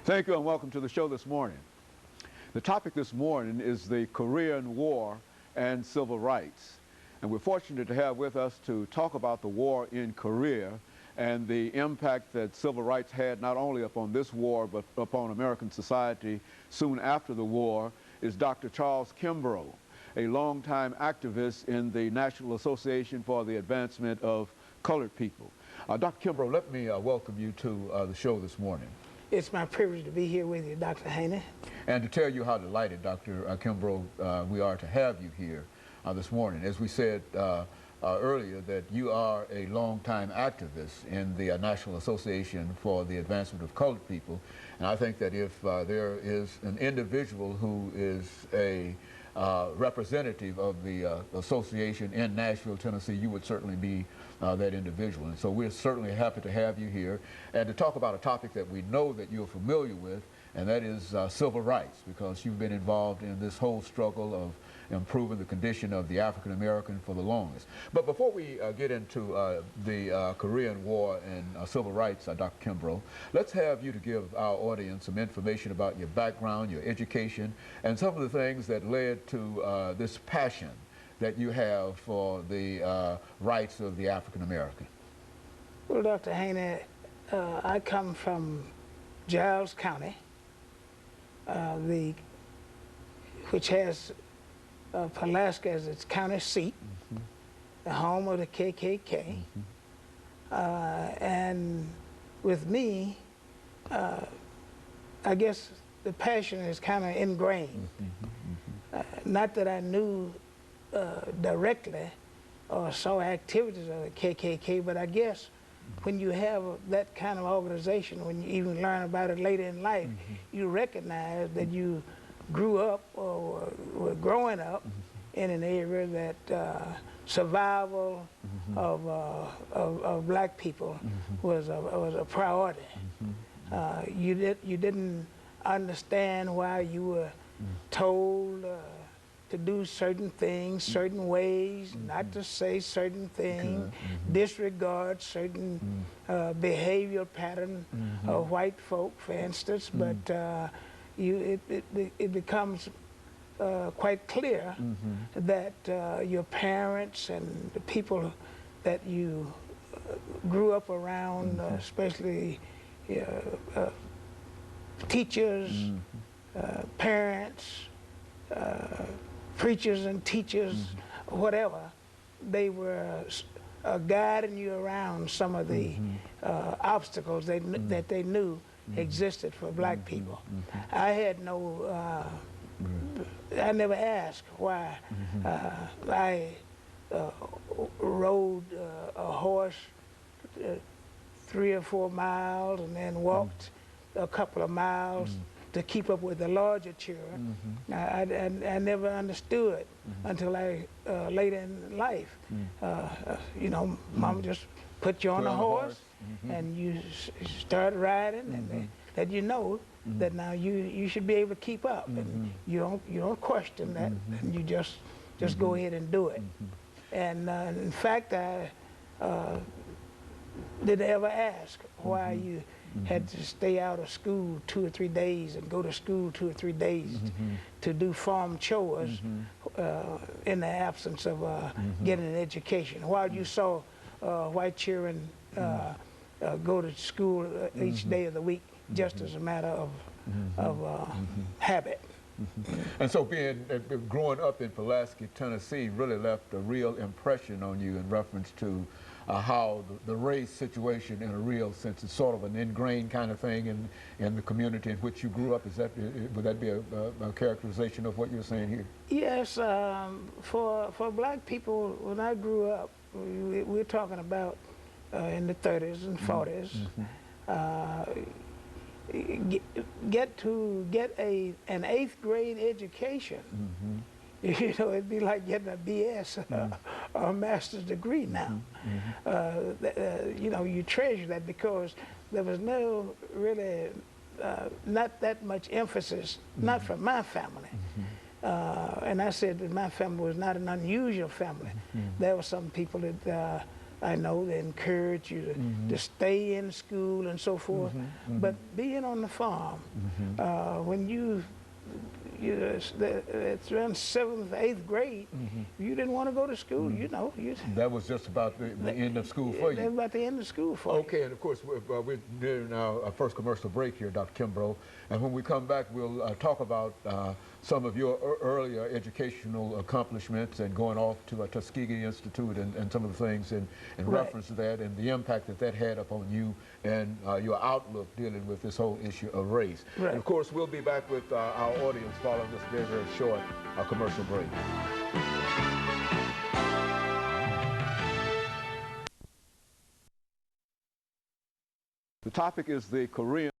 Thank you and welcome to the show this morning. The topic this morning is the Korean War and civil rights. And we're fortunate to have with us to talk about the war in Korea and the impact that civil rights had not only upon this war but upon American society soon after the war is Dr. Charles Kimbrough, a longtime activist in the National Association for the Advancement of Colored People. Dr. Kimbrough, let me welcome you to the show this morning. It's my privilege to be here with you, Dr. Haney. And to tell you how delighted, Dr. Kimbrough, we are to have you here this morning. As we said earlier, that you are a longtime activist in the National Association for the Advancement of Colored People. And I think that if there is an individual who is a representative of the association in Nashville, Tennessee, you would certainly be that individual. And so we're certainly happy to have you here and to talk about a topic that we know that you're familiar with, and that is civil rights, because you've been involved in this whole struggle of improving the condition of the African American for the longest. But before we get into the Korean War and civil rights, Dr. Kimbrough, let's have you to give our audience some information about your background, your education, and some of the things that led to this passion that you have for the rights of the African American. Well, Dr. Haney, I come from Giles County, which has Pulaski as its county seat, the home of the KKK. And with me, I guess the passion is kind of ingrained. Not that I knew directly or saw activities of the KKK, but I guess when you have that kind of organization, when you even learn about it later in life, you recognize that you grew up or were growing up in an area that survival of black people was a priority. You didn't understand why you were told to do certain things, certain ways, not to say certain things, disregard certain behavioral pattern of white folk, for instance, but it becomes quite clear that your parents and the people that you grew up around, especially teachers, parents, preachers and teachers, whatever, they were guiding you around some of the obstacles that they knew existed for black people. I had no, I never asked why I rode a horse 3 or 4 miles and then walked a couple of miles to keep up with the larger children. I never understood until I later in life. You know, Mama just put you on a horse and you start riding, and that you know that now you should be able to keep up, and you don't question that, and you just go ahead and do it. And in fact, I didn't ever ask why you had to stay out of school 2 or 3 days and go to school 2 or 3 days to do farm chores in the absence of getting an education. While you saw white children go to school each day of the week just as a matter of habit. And so growing up in Pulaski, Tennessee really left a real impression on you in reference to how the race situation in a real sense is sort of an ingrained kind of thing in the community in which you grew up. Would that be a characterization of what you're saying here? Yes, for black people, when I grew up, we're talking about in the 30s and 40s, get an 8th grade education. You know, it'd be like getting a BS or a master's degree now. You know, you treasure that because there was no really, not that much emphasis, not from my family. And I said that my family was not an unusual family. There were some people that I know they encourage you to stay in school and so forth. But being on the farm, when it's around 7th, 8th grade, you didn't want to go to school, you know. That was just about the end of school for you. That was about the end of school for you. Okay, and of course, we're nearing our first commercial break here, Dr. Kimbrough. And when we come back, we'll talk about some of your earlier educational accomplishments and going off to Tuskegee Institute and some of the things in reference to that and the impact that had upon you and your outlook dealing with this whole issue of race. Right. And of course, we'll be back with our audience following this very, very short commercial break. The topic is the Korean